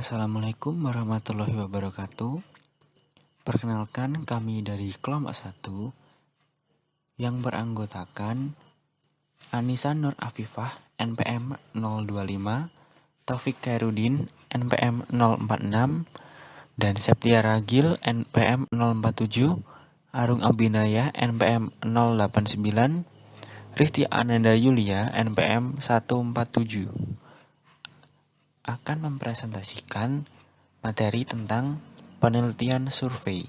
Assalamualaikum warahmatullahi wabarakatuh. Perkenalkan, kami dari kelompok 1 yang beranggotakan Anissa Nur Afifah NPM 025, Taufik Khairuddin NPM 046, dan Septia Ragil NPM 047, Arung Abinaya NPM 089, Rifti Ananda Yulia NPM 147 akan mempresentasikan materi tentang penelitian survei.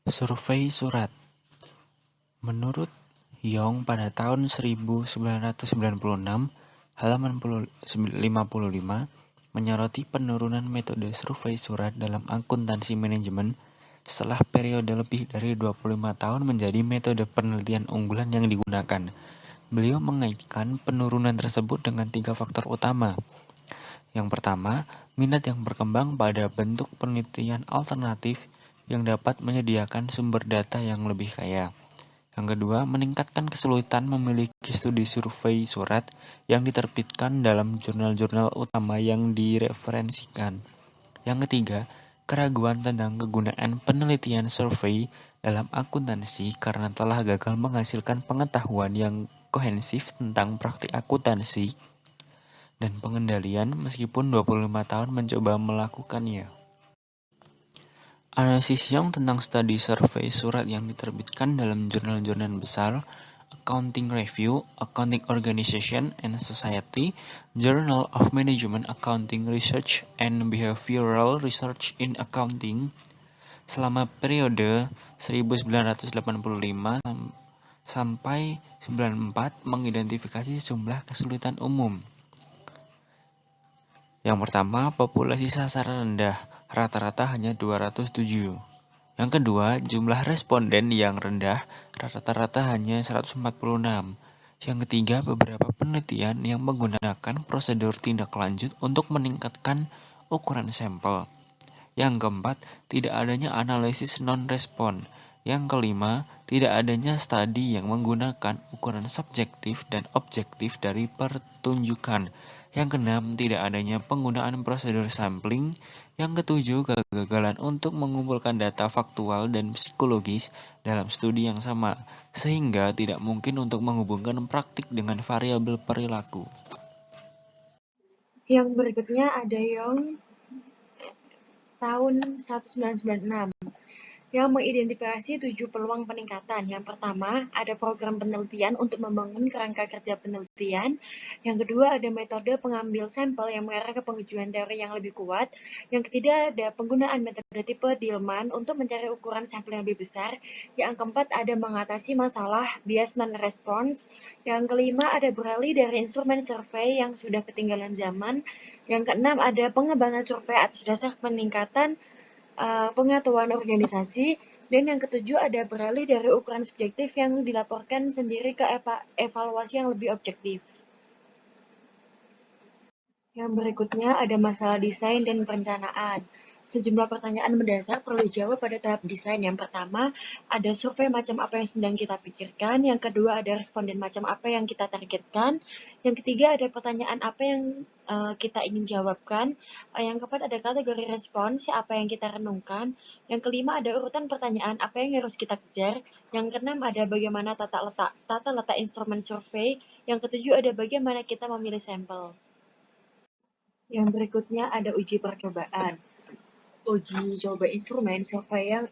Survei surat. Menurut Young pada tahun 1996, halaman 55, menyoroti penurunan metode survei surat dalam akuntansi manajemen setelah periode lebih dari 25 tahun menjadi metode penelitian unggulan yang digunakan. Beliau mengaitkan penurunan tersebut dengan 3 faktor utama. Yang pertama, minat yang berkembang pada bentuk penelitian alternatif yang dapat menyediakan sumber data yang lebih kaya. Yang kedua, meningkatkan kesulitan memiliki studi survei surat yang diterbitkan dalam jurnal-jurnal utama yang direferensikan. Yang ketiga, keraguan tentang kegunaan penelitian survei dalam akuntansi karena telah gagal menghasilkan pengetahuan yang kohensif tentang praktik akuntansi dan pengendalian meskipun 25 tahun mencoba melakukannya. Analisis Young tentang studi survei surat yang diterbitkan dalam jurnal-jurnal besar, Accounting Review, Accounting Organization and Society, Journal of Management Accounting Research and Behavioral Research in Accounting, selama periode 1985 sampai 94 mengidentifikasi sejumlah kesulitan umum. Yang pertama, populasi sasaran rendah, rata-rata hanya 207. Yang kedua, jumlah responden yang rendah, rata-rata hanya 146. Yang ketiga, beberapa penelitian yang menggunakan prosedur tindak lanjut untuk meningkatkan ukuran sampel. Yang keempat, tidak adanya analisis non-respon. Yang kelima, tidak adanya studi yang menggunakan ukuran subjektif dan objektif dari pertunjukan. Yang keenam, tidak adanya penggunaan prosedur sampling. Yang ketujuh, kegagalan untuk mengumpulkan data faktual dan psikologis dalam studi yang sama, sehingga tidak mungkin untuk menghubungkan praktik dengan variabel perilaku. Yang berikutnya ada Young tahun 1996 yang mengidentifikasi 7 peluang peningkatan. Yang pertama, ada program penelitian untuk membangun kerangka kerja penelitian. Yang kedua, ada metode pengambil sampel yang mengarah ke pengujian teori yang lebih kuat. Yang ketiga, ada penggunaan metode tipe Dillman untuk mencari ukuran sampel yang lebih besar. Yang keempat, ada mengatasi masalah bias non-response. Yang kelima, ada beralih dari instrumen survei yang sudah ketinggalan zaman. Yang keenam, ada pengembangan survei atas dasar peningkatan pengetahuan organisasi, dan yang ketujuh ada beralih dari ukuran subjektif yang dilaporkan sendiri ke evaluasi yang lebih objektif. Yang berikutnya ada masalah desain dan perencanaan. Sejumlah pertanyaan mendasar perlu dijawab pada tahap desain. Yang pertama, ada survei macam apa yang sedang kita pikirkan. Yang kedua, ada responden macam apa yang kita targetkan. Yang ketiga, ada pertanyaan apa yang kita ingin jawabkan. Yang keempat, ada kategori respons, apa yang kita renungkan. Yang kelima, ada urutan pertanyaan apa yang harus kita kejar. Yang keenam, ada bagaimana tata letak instrumen survei. Yang ketujuh, ada bagaimana kita memilih sampel. Yang berikutnya ada uji percobaan. Uji coba instrumen survei yang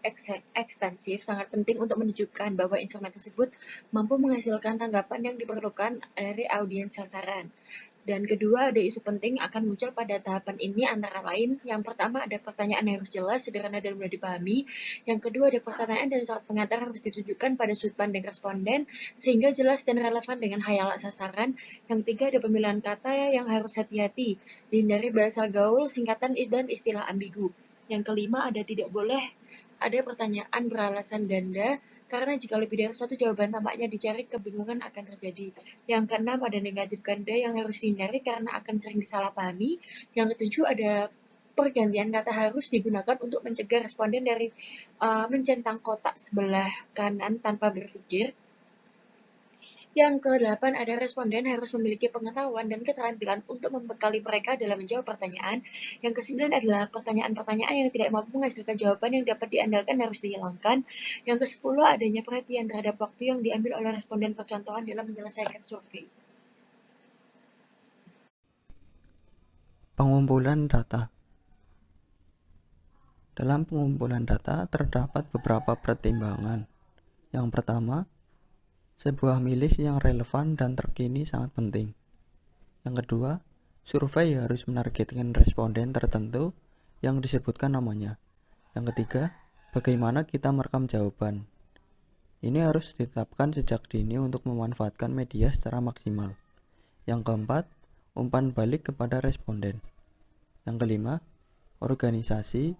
ekstensif sangat penting untuk menunjukkan bahwa instrumen tersebut mampu menghasilkan tanggapan yang diperlukan dari audiens sasaran. Dan kedua, ada isu penting akan muncul pada tahapan ini antara lain. Yang pertama, ada pertanyaan yang harus jelas, sederhana, dan mudah dipahami. Yang kedua, ada pertanyaan dan surat pengantar harus ditujukan pada sudut pandang responden, sehingga jelas dan relevan dengan hayalat sasaran. Yang ketiga, ada pemilihan kata yang harus hati-hati, dihindari bahasa gaul, singkatan, dan istilah ambigu. Yang kelima, tidak boleh ada pertanyaan beralasan ganda, karena jika lebih dari satu jawaban tampaknya dicari, kebingungan akan terjadi. Yang keenam, ada negatif ganda yang harus dihindari karena akan sering disalahpahami. Yang ketujuh, ada pergantian kata harus digunakan untuk mencegah responden dari mencentang kotak sebelah kanan tanpa berpikir. Yang ke-8 ada responden harus memiliki pengetahuan dan keterampilan untuk membekali mereka dalam menjawab pertanyaan. Yang ke-9 adalah pertanyaan-pertanyaan yang tidak mampu menghasilkan jawaban yang dapat diandalkan harus dihilangkan. Yang ke-10 adanya perhatian terhadap waktu yang diambil oleh responden percontohan dalam menyelesaikan survei. Pengumpulan data. Dalam pengumpulan data terdapat beberapa pertimbangan. Yang pertama, sebuah list yang relevan dan terkini sangat penting. Yang kedua, survei harus menargetkan responden tertentu yang disebutkan namanya. Yang ketiga, bagaimana kita merekam jawaban. Ini harus ditetapkan sejak dini untuk memanfaatkan media secara maksimal. Yang keempat, umpan balik kepada responden. Yang kelima, organisasi,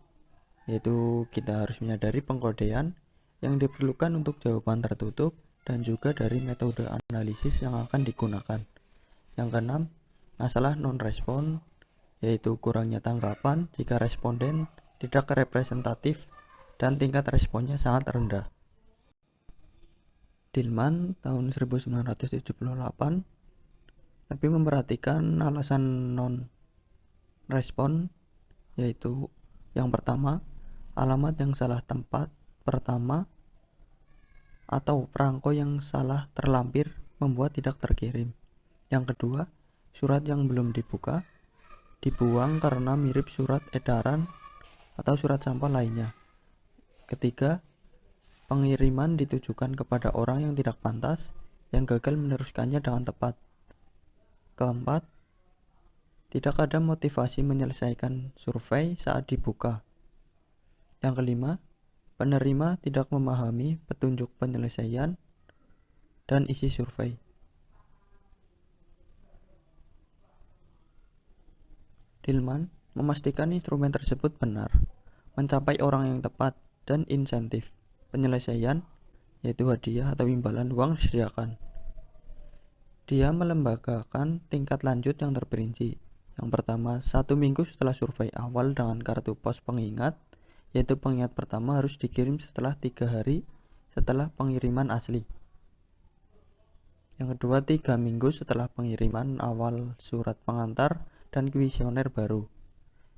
yaitu kita harus menyadari pengkodean yang diperlukan untuk jawaban tertutup dan juga dari metode analisis yang akan digunakan. Yang keenam, masalah non-respon, yaitu kurangnya tanggapan jika responden tidak representatif dan tingkat responnya sangat rendah. Dillman tahun 1978 lebih memperhatikan alasan non-respon, yaitu yang pertama, alamat yang salah tempat pertama atau perangko yang salah terlampir membuat tidak terkirim. Yang kedua, surat yang belum dibuka dibuang karena mirip surat edaran atau surat sampah lainnya. Ketiga, pengiriman ditujukan kepada orang yang tidak pantas yang gagal meneruskannya dengan tepat. Keempat, tidak ada motivasi menyelesaikan survei saat dibuka. Yang kelima, penerima tidak memahami petunjuk penyelesaian dan isi survei. Dillman memastikan instrumen tersebut benar, mencapai orang yang tepat, dan insentif penyelesaian, yaitu hadiah atau imbalan uang disediakan. Dia melembagakan tingkat lanjut yang terperinci. Yang pertama, 1 minggu setelah survei awal dengan kartu pos pengingat, yaitu pengingat pertama harus dikirim setelah 3 hari setelah pengiriman asli. Yang kedua, 3 minggu setelah pengiriman awal surat pengantar dan kuesioner baru.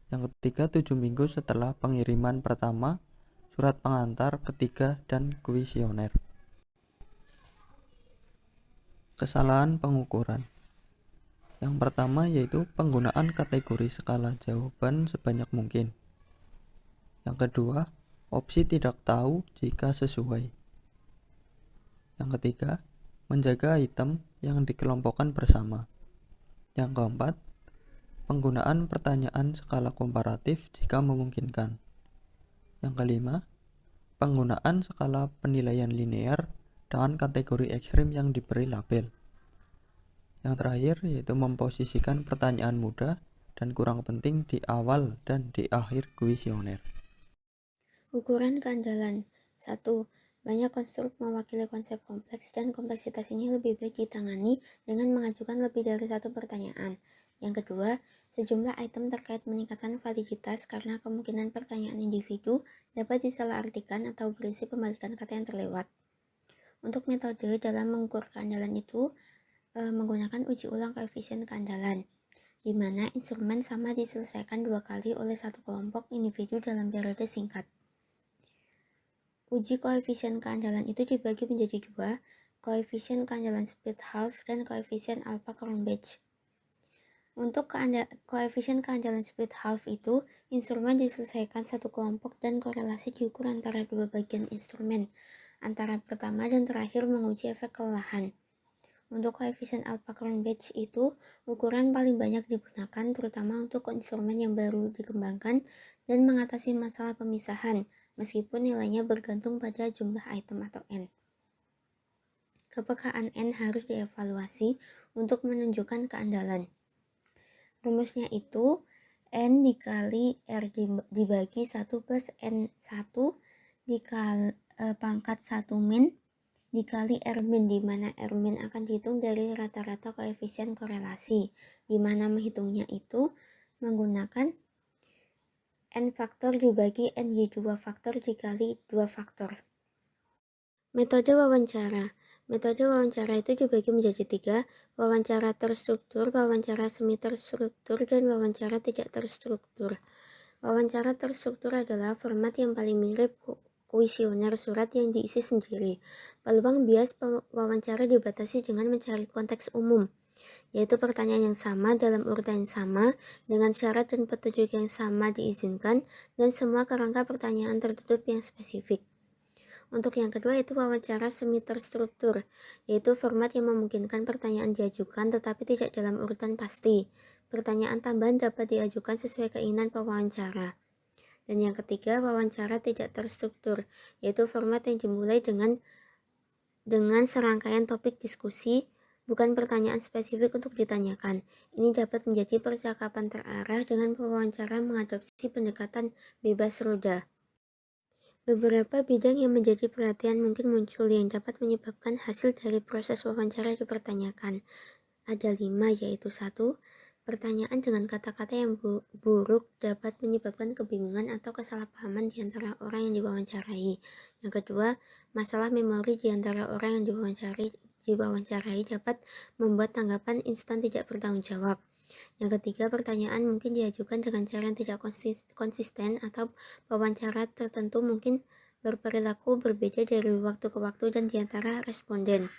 Yang ketiga, 7 minggu setelah pengiriman pertama, surat pengantar ketiga, dan kuesioner. Kesalahan pengukuran. Yang pertama yaitu penggunaan kategori skala jawaban sebanyak mungkin. Yang kedua, opsi tidak tahu jika sesuai. Yang ketiga, menjaga item yang dikelompokkan bersama. Yang keempat, penggunaan pertanyaan skala komparatif jika memungkinkan. Yang kelima, penggunaan skala penilaian linear dengan kategori ekstrim yang diberi label. Yang terakhir yaitu memposisikan pertanyaan mudah dan kurang penting di awal dan di akhir kuesioner. Ukuran keandalan. 1. Banyak konstruk mewakili konsep kompleks dan kompleksitas ini lebih baik ditangani dengan mengajukan lebih dari satu pertanyaan. Yang kedua, sejumlah item terkait meningkatkan validitas karena kemungkinan pertanyaan individu dapat disalahartikan atau berisi pembalikan kata yang terlewat. Untuk metode dalam mengukur keandalan itu menggunakan uji ulang koefisien keandalan, di mana instrumen sama diselesaikan 2 kali oleh satu kelompok individu dalam periode singkat. Uji koefisien keandalan itu dibagi menjadi 2, koefisien keandalan split half dan koefisien Alpha-Cronbach. Untuk koefisien keandalan split half itu, instrumen diselesaikan satu kelompok dan korelasi diukur antara dua bagian instrumen, antara pertama dan terakhir menguji efek kelelahan. Untuk koefisien Alpha-Cronbach itu, ukuran paling banyak digunakan terutama untuk instrumen yang baru dikembangkan dan mengatasi masalah pemisahan, meskipun nilainya bergantung pada jumlah item atau N. Kepekaan N harus dievaluasi untuk menunjukkan keandalan. Rumusnya itu N dikali R dibagi 1 plus N1 dikali pangkat 1 min dikali R min, di mana R min akan dihitung dari rata-rata koefisien korelasi, di mana menghitungnya itu menggunakan N faktor dibagi NY2 faktor dikali 2 faktor. Metode wawancara. Metode wawancara itu dibagi menjadi 3, wawancara terstruktur, wawancara semi terstruktur, dan wawancara tidak terstruktur. Wawancara terstruktur adalah format yang paling mirip kuesioner surat yang diisi sendiri. Peluang bias wawancara dibatasi dengan mencari konteks umum, yaitu pertanyaan yang sama dalam urutan yang sama, dengan syarat dan petunjuk yang sama diizinkan, dan semua kerangka pertanyaan tertutup yang spesifik. Untuk yang kedua itu wawancara semi terstruktur, yaitu format yang memungkinkan pertanyaan diajukan tetapi tidak dalam urutan pasti. Pertanyaan tambahan dapat diajukan sesuai keinginan pewawancara. Dan yang ketiga, wawancara tidak terstruktur, yaitu format yang dimulai dengan serangkaian topik diskusi, bukan pertanyaan spesifik untuk ditanyakan. Ini dapat menjadi percakapan terarah dengan pewawancara mengadopsi pendekatan bebas roda. Beberapa bidang yang menjadi perhatian mungkin muncul yang dapat menyebabkan hasil dari proses wawancara dipertanyakan. Ada 5, yaitu 1. Pertanyaan dengan kata-kata yang buruk dapat menyebabkan kebingungan atau kesalahpahaman di antara orang yang diwawancarai. Yang kedua, masalah memori di antara orang yang diwawancarai dapat membuat tanggapan instan tidak bertanggung jawab. Yang ketiga, pertanyaan mungkin diajukan dengan cara yang tidak konsisten atau pewawancara tertentu mungkin berperilaku berbeda dari waktu ke waktu dan di antara responden.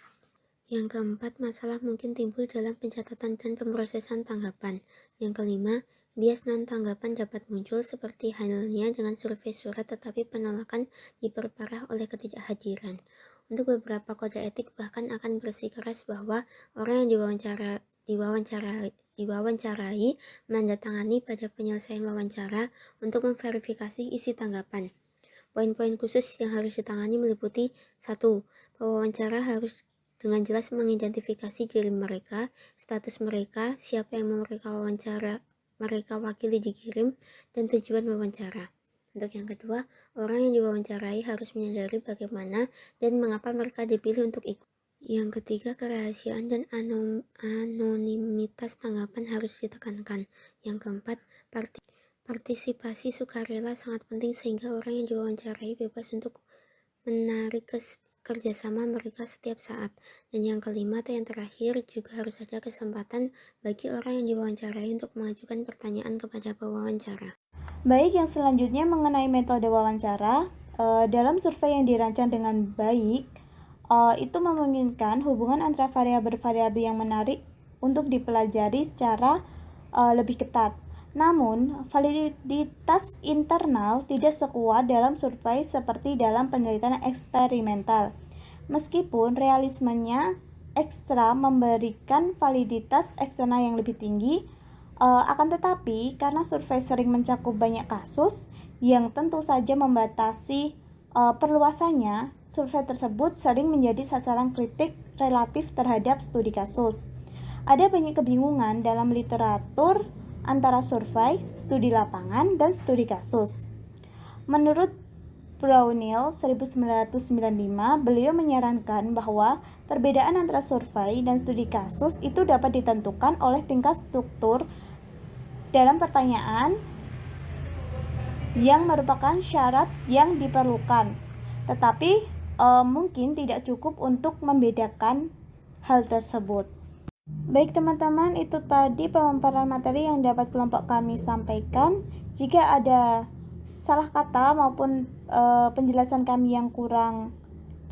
Yang keempat, masalah mungkin timbul dalam pencatatan dan pemrosesan tanggapan. Yang kelima, bias non-tanggapan dapat muncul seperti halnya dengan survei surat tetapi penolakan diperparah oleh ketidakhadiran. Untuk beberapa kode etik bahkan akan bersikeras bahwa orang yang diwawancarai menandatangani pada penyelesaian wawancara untuk memverifikasi isi tanggapan. Poin-poin khusus yang harus ditangani meliputi 1. Pewawancara harus dengan jelas mengidentifikasi diri mereka, status mereka, siapa yang mereka wakili dikirim, dan tujuan wawancara. Untuk yang kedua, orang yang diwawancarai harus menyadari bagaimana dan mengapa mereka dipilih untuk ikut. Yang ketiga, kerahasiaan dan anonimitas tanggapan harus ditekankan. Yang keempat, partisipasi sukarela sangat penting sehingga orang yang diwawancarai bebas untuk menarik kerjasama mereka setiap saat. Dan yang kelima atau yang terakhir, juga harus ada kesempatan bagi orang yang diwawancarai untuk mengajukan pertanyaan kepada pewawancara. Baik, yang selanjutnya mengenai metode wawancara. Dalam survei yang dirancang dengan baik, itu memungkinkan hubungan antara variabel-variabel yang menarik untuk dipelajari secara lebih ketat. Namun, validitas internal tidak sekuat dalam survei seperti dalam penelitian eksperimental. Meskipun realismenya ekstra memberikan validitas eksternal yang lebih tinggi, akan tetapi karena survei sering mencakup banyak kasus yang tentu saja membatasi perluasannya, survei tersebut sering menjadi sasaran kritik relatif terhadap studi kasus. Ada banyak kebingungan dalam literatur antara survei, studi lapangan, dan studi kasus. Menurut Brownell 1995, beliau menyarankan bahwa perbedaan antara survei dan studi kasus itu dapat ditentukan oleh tingkat struktur dalam pertanyaan yang merupakan syarat yang diperlukan, tetapi mungkin tidak cukup untuk membedakan hal tersebut. Baik teman-teman, itu tadi pemaparan materi yang dapat kelompok kami sampaikan. Jika ada salah kata maupun penjelasan kami yang kurang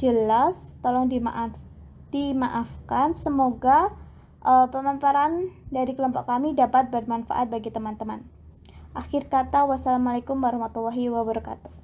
jelas, tolong dimaafkan. Semoga pemaparan dari kelompok kami dapat bermanfaat bagi teman-teman. Akhir kata, wassalamualaikum warahmatullahi wabarakatuh.